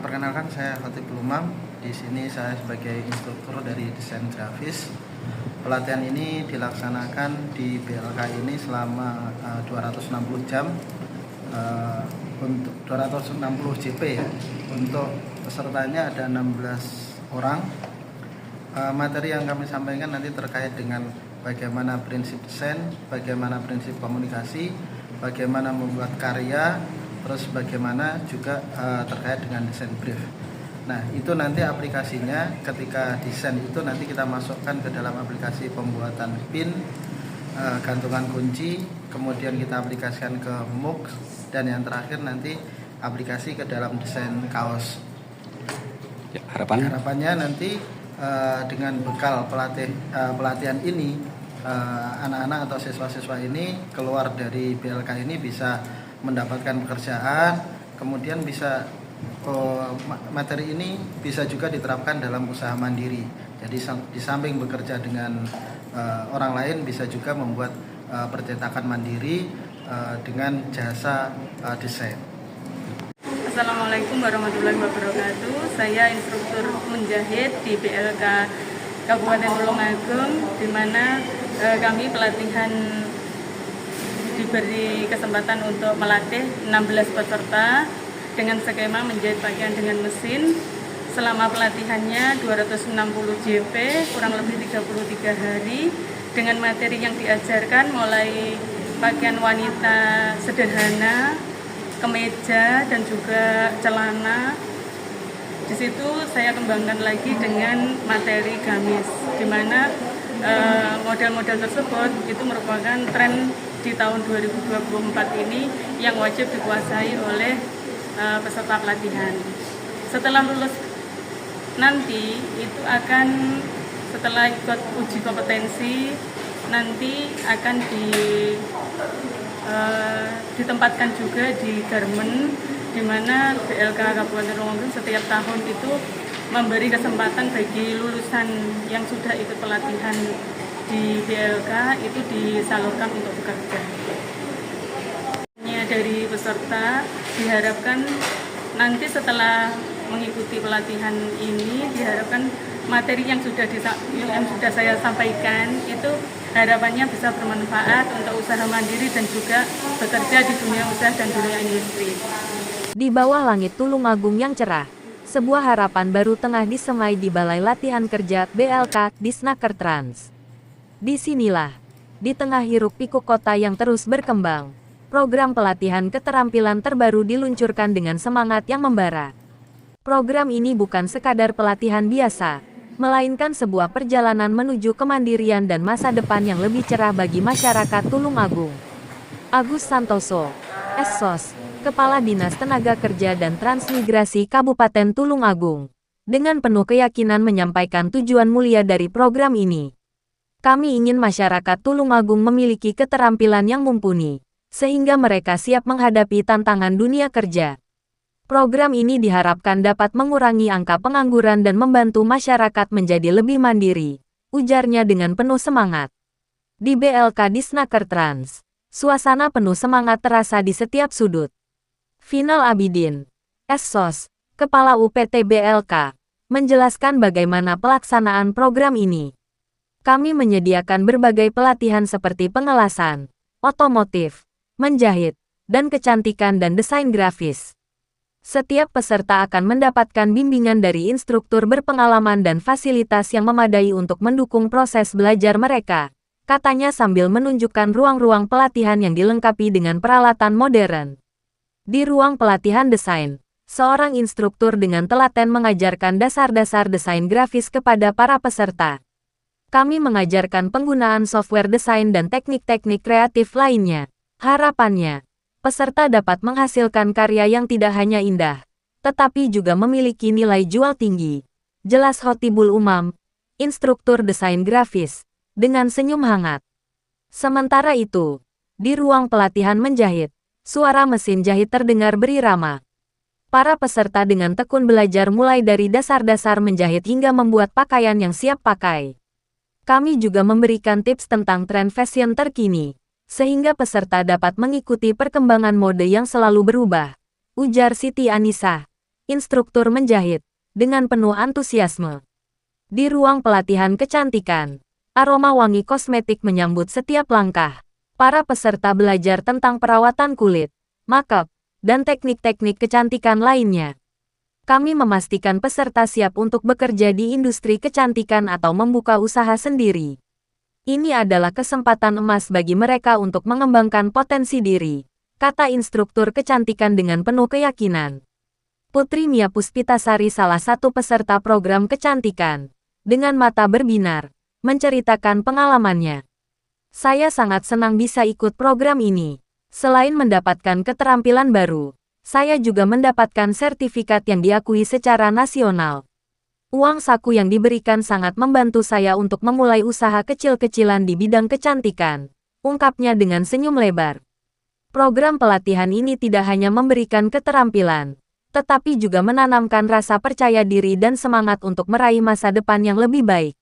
Perkenalkan saya Khatibul Umam. Di sini saya sebagai instruktur dari desain grafis. Pelatihan ini dilaksanakan di BLK ini selama 260 jam untuk 260 JP ya. Untuk pesertanya ada 16 orang. Materi yang kami sampaikan nanti terkait dengan bagaimana prinsip desain, bagaimana prinsip komunikasi, bagaimana membuat karya, terus bagaimana juga terkait dengan desain brief. Nah, itu nanti aplikasinya ketika desain itu nanti kita masukkan ke dalam aplikasi pembuatan pin, gantungan kunci, kemudian kita aplikasikan ke MOOC, dan yang terakhir nanti aplikasi ke dalam desain kaos. Ya, harapannya nanti dengan bekal pelatihan ini, anak-anak atau siswa-siswa ini keluar dari BLK ini bisa mendapatkan pekerjaan, kemudian bisa materi ini bisa juga diterapkan dalam usaha mandiri. Jadi di samping bekerja dengan orang lain, bisa juga membuat percetakan mandiri dengan jasa desain. Assalamualaikum warahmatullahi wabarakatuh. Saya instruktur menjahit di BLK Kabupaten Tulungagung, di mana kami pelatihan diberi kesempatan untuk melatih 16 peserta dengan skema menjahit pakaian dengan mesin. Selama pelatihannya 260 JP, kurang lebih 33 hari, dengan materi yang diajarkan mulai pakaian wanita sederhana, kemeja, dan juga celana. Di situ saya kembangkan lagi dengan materi gamis, di mana model-model tersebut itu merupakan tren di tahun 2024 ini yang wajib dikuasai oleh peserta pelatihan. Setelah lulus nanti itu akan, setelah ikut uji kompetensi, nanti akan ditempatkan juga di garmen, di mana BLK Kabupaten Tulungagung setiap tahun itu memberi kesempatan bagi lulusan yang sudah ikut pelatihan di BLK itu disalurkan untuk bekerja. Dari peserta diharapkan nanti setelah mengikuti pelatihan ini, diharapkan materi yang sudah saya sampaikan itu harapannya bisa bermanfaat untuk usaha mandiri dan juga bekerja di dunia usaha dan dunia industri. Di bawah langit Tulungagung yang cerah, sebuah harapan baru tengah disemai di Balai Latihan Kerja BLK Disnakertrans. Disinilah, di tengah hiruk pikuk kota yang terus berkembang, program pelatihan keterampilan terbaru diluncurkan dengan semangat yang membara. Program ini bukan sekadar pelatihan biasa, melainkan sebuah perjalanan menuju kemandirian dan masa depan yang lebih cerah bagi masyarakat Tulungagung. Agus Santoso, SSOS, Kepala Dinas Tenaga Kerja dan Transmigrasi Kabupaten Tulungagung, dengan penuh keyakinan menyampaikan tujuan mulia dari program ini. Kami ingin masyarakat Tulungagung memiliki keterampilan yang mumpuni, sehingga mereka siap menghadapi tantangan dunia kerja. Program ini diharapkan dapat mengurangi angka pengangguran dan membantu masyarakat menjadi lebih mandiri, ujarnya dengan penuh semangat. Di BLK Disnakertrans, suasana penuh semangat terasa di setiap sudut. Final Abidin, SSOS, Kepala UPT BLK, menjelaskan bagaimana pelaksanaan program ini. Kami menyediakan berbagai pelatihan seperti pengelasan, otomotif, menjahit, dan kecantikan dan desain grafis. Setiap peserta akan mendapatkan bimbingan dari instruktur berpengalaman dan fasilitas yang memadai untuk mendukung proses belajar mereka, katanya sambil menunjukkan ruang-ruang pelatihan yang dilengkapi dengan peralatan modern. Di ruang pelatihan desain, seorang instruktur dengan telaten mengajarkan dasar-dasar desain grafis kepada para peserta. Kami mengajarkan penggunaan software desain dan teknik-teknik kreatif lainnya. Harapannya, peserta dapat menghasilkan karya yang tidak hanya indah, tetapi juga memiliki nilai jual tinggi. Jelas Khatibul Umam, instruktur desain grafis, dengan senyum hangat. Sementara itu, di ruang pelatihan menjahit, suara mesin jahit terdengar berirama. Para peserta dengan tekun belajar mulai dari dasar-dasar menjahit hingga membuat pakaian yang siap pakai. Kami juga memberikan tips tentang tren fashion terkini, sehingga peserta dapat mengikuti perkembangan mode yang selalu berubah, ujar Siti Anissa, instruktur menjahit dengan penuh antusiasme. Di ruang pelatihan kecantikan, aroma wangi kosmetik menyambut setiap langkah. Para peserta belajar tentang perawatan kulit, makeup, dan teknik-teknik kecantikan lainnya. Kami memastikan peserta siap untuk bekerja di industri kecantikan atau membuka usaha sendiri. Ini adalah kesempatan emas bagi mereka untuk mengembangkan potensi diri, kata instruktur kecantikan dengan penuh keyakinan. Putri Mia Puspitasari, salah satu peserta program kecantikan, dengan mata berbinar, menceritakan pengalamannya. Saya sangat senang bisa ikut program ini. Selain mendapatkan keterampilan baru, saya juga mendapatkan sertifikat yang diakui secara nasional. Uang saku yang diberikan sangat membantu saya untuk memulai usaha kecil-kecilan di bidang kecantikan, ungkapnya dengan senyum lebar. Program pelatihan ini tidak hanya memberikan keterampilan, tetapi juga menanamkan rasa percaya diri dan semangat untuk meraih masa depan yang lebih baik.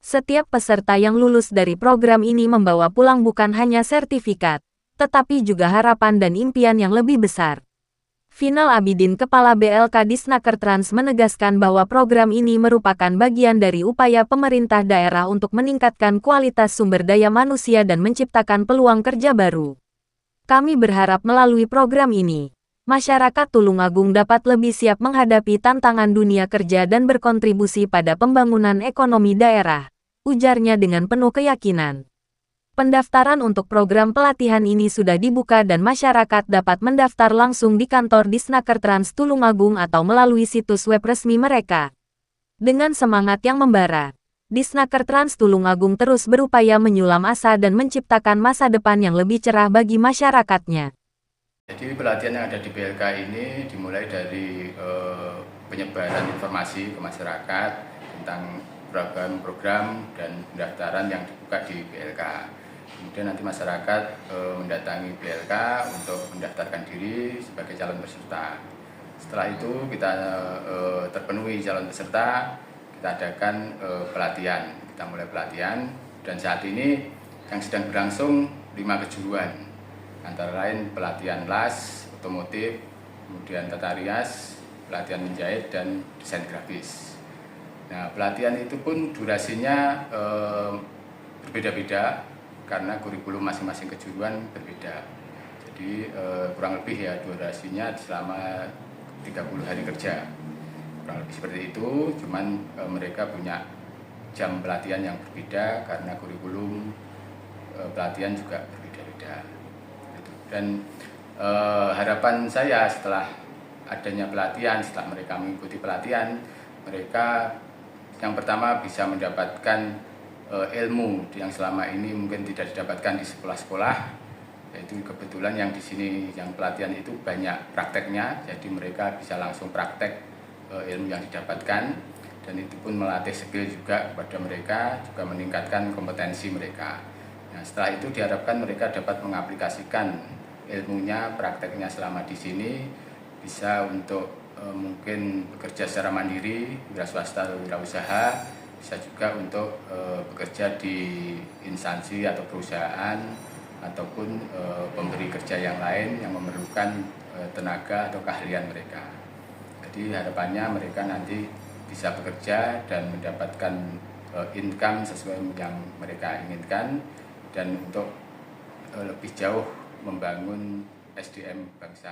Setiap peserta yang lulus dari program ini membawa pulang bukan hanya sertifikat, tetapi juga harapan dan impian yang lebih besar. Final Abidin, Kepala BLK Disnakertrans, menegaskan bahwa program ini merupakan bagian dari upaya pemerintah daerah untuk meningkatkan kualitas sumber daya manusia dan menciptakan peluang kerja baru. Kami berharap melalui program ini, masyarakat Tulungagung dapat lebih siap menghadapi tantangan dunia kerja dan berkontribusi pada pembangunan ekonomi daerah, ujarnya dengan penuh keyakinan. Pendaftaran untuk program pelatihan ini sudah dibuka dan masyarakat dapat mendaftar langsung di kantor Disnakertrans Tulungagung atau melalui situs web resmi mereka. Dengan semangat yang membara, Disnakertrans Tulungagung terus berupaya menyulam asa dan menciptakan masa depan yang lebih cerah bagi masyarakatnya. Jadi pelatihan yang ada di BLK ini dimulai dari penyebaran informasi ke masyarakat tentang program-program dan pendaftaran yang dibuka di BLK. Kemudian nanti masyarakat mendatangi BLK untuk mendaftarkan diri sebagai calon peserta. Setelah itu kita terpenuhi calon peserta, kita adakan pelatihan. Kita mulai pelatihan dan saat ini yang sedang berlangsung 5 kejuruan. Antara lain pelatihan las, otomotif, kemudian tata rias, pelatihan menjahit, dan desain grafis. Nah, pelatihan itu pun durasinya berbeda-beda karena kurikulum masing-masing kejuruan berbeda. Jadi kurang lebih ya durasinya selama 30 hari kerja. Kurang lebih seperti itu, cuman mereka punya jam pelatihan yang berbeda karena kurikulum pelatihan juga berbeda-beda. Dan harapan saya setelah adanya pelatihan, setelah mereka mengikuti pelatihan, mereka yang pertama bisa mendapatkan ilmu yang selama ini mungkin tidak didapatkan di sekolah-sekolah, yaitu kebetulan yang di sini yang pelatihan itu banyak prakteknya, jadi mereka bisa langsung praktek ilmu yang didapatkan, dan itu pun melatih skill juga kepada mereka, juga meningkatkan kompetensi mereka. Nah, setelah itu diharapkan mereka dapat mengaplikasikan ilmunya, prakteknya selama di sini, bisa untuk mungkin bekerja secara mandiri, wira swasta atau wira usaha, bisa juga untuk bekerja di instansi atau perusahaan ataupun pemberi kerja yang lain yang memerlukan tenaga atau keahlian mereka. Jadi harapannya mereka nanti bisa bekerja dan mendapatkan income sesuai yang mereka inginkan, dan untuk lebih jauh membangun SDM bangsa.